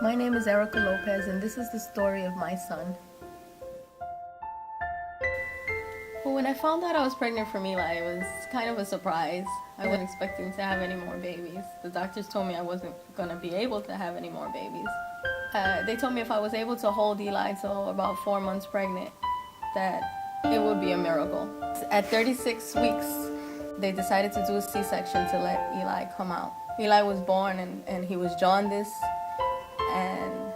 My name is Erica Lopez, and this is the story of my son. Well, when I found out I was pregnant from Eli, it was kind of a surprise. I wasn't expecting to have any more babies. The doctors told me I wasn't going to be able to have any more babies. They told me if I was able to hold Eli till about 4 months pregnant, that it would be a miracle. At 36 weeks, they decided to do a C-section to let Eli come out. Eli was born and he was jaundiced and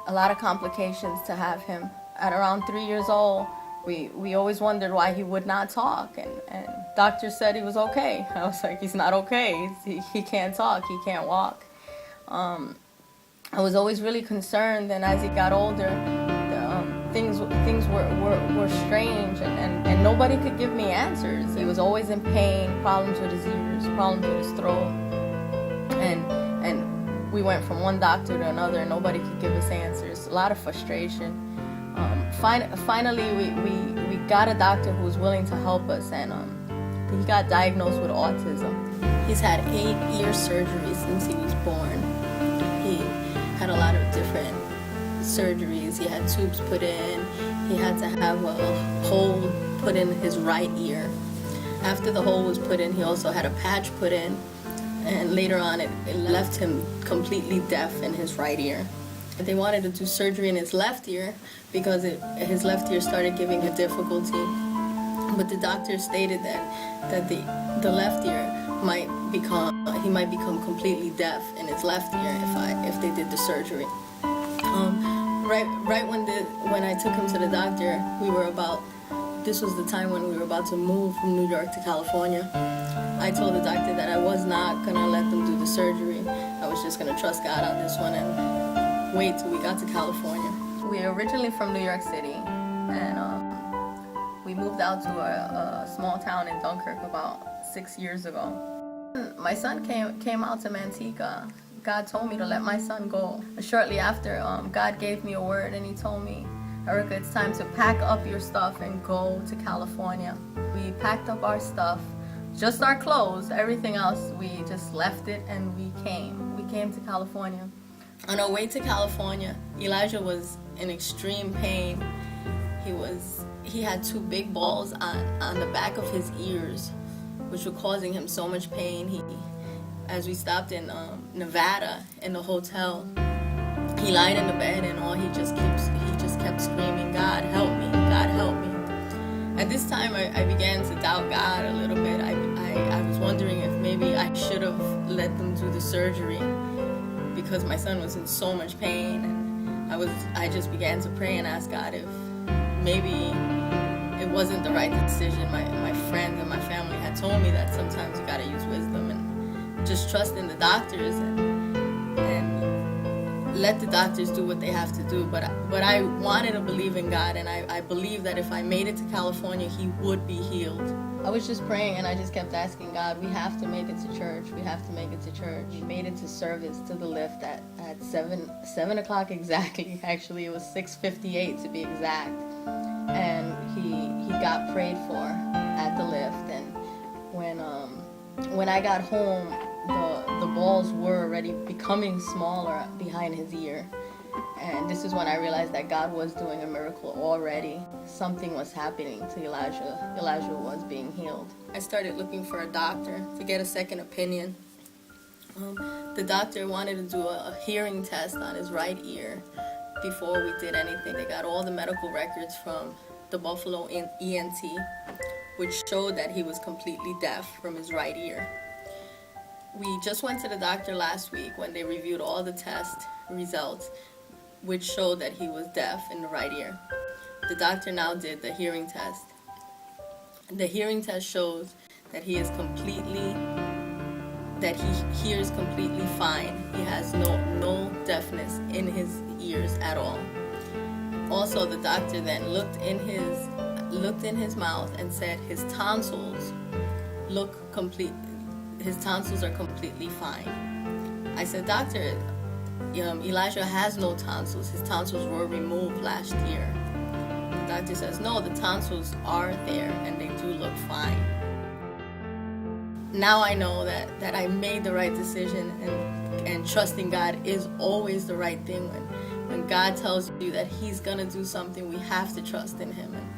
a lot of complications to have him. At around 3 years old, we always wondered why he would not talk, and doctors said he was okay. I was like, he's not okay. He can't talk, he can't walk. I was always really concerned, and as he got older, things were strange, and nobody could give me answers. He was always in pain, problems with his ears, problems with his throat, and we went from one doctor to another, and nobody could give us answers. A lot of frustration. Finally, we got a doctor who was willing to help us, and he got diagnosed with autism. He's had 8 ear surgeries since he was born. He had a lot of different surgeries. He had tubes put in. He had to have a hole put in his right ear. After the hole was put in, he also had a patch put in, and later on it left him completely deaf in his right ear. They wanted to do surgery in his left ear because his left ear started giving him difficulty. But the doctor stated that the left ear might become completely deaf in his left ear if they did the surgery. Right when I took him to the doctor, this was the time when we were about to move from New York to California. I told the doctor that I was not gonna let them do the surgery. I was just gonna trust God on this one and wait till we got to California. We're originally from New York City, and we moved out to a small town in Dunkirk about 6 years ago. My son came out to Manteca. God told me to let my son go. Shortly after, God gave me a word, and he told me, Erica, it's time to pack up your stuff and go to California. We packed up our stuff, just our clothes. Everything else, we just left it and we came. We came to California. On our way to California, Elijah was in extreme pain. He had 2 big balls on the back of his ears, which were causing him so much pain. As we stopped in Nevada in the hotel, he lied in the bed, and he just kept screaming, God help me, God help me. At this time, I began to doubt God a little bit. I was wondering if maybe I should have let them do the surgery, because my son was in so much pain, and I just began to pray and ask God if maybe it wasn't the right decision. My friends and my family had told me that sometimes you gotta use wisdom and just trust in the doctors and let the doctors do what they have to do. But I wanted to believe in God, and I believed that if I made it to California, he would be healed. I was just praying, and I just kept asking God, we have to make it to church. We have to make it to church. We made it to service, to the lift at 7 o'clock exactly. Actually, it was 6:58 to be exact. And he got prayed for at the lift. And when I got home, the balls were already becoming smaller behind his ear. And this is when I realized that God was doing a miracle already. Something was happening to Elijah. Elijah was being healed. I started looking for a doctor to get a second opinion. The doctor wanted to do a hearing test on his right ear before we did anything. They got all the medical records from the Buffalo ENT, which showed that he was completely deaf from his right ear. We just went to the doctor last week when they reviewed all the test results, which showed that he was deaf in the right ear. The doctor now did the hearing test. The hearing test shows that he hears completely fine. He has no deafness in his ears at all. Also, the doctor then looked in his mouth and said his tonsils are completely fine. I said, Doctor, Elijah has no tonsils. His tonsils were removed last year. The doctor says, no, the tonsils are there and they do look fine. Now I know that I made the right decision, and and trusting God is always the right thing. When God tells you that He's gonna do something, we have to trust in Him. And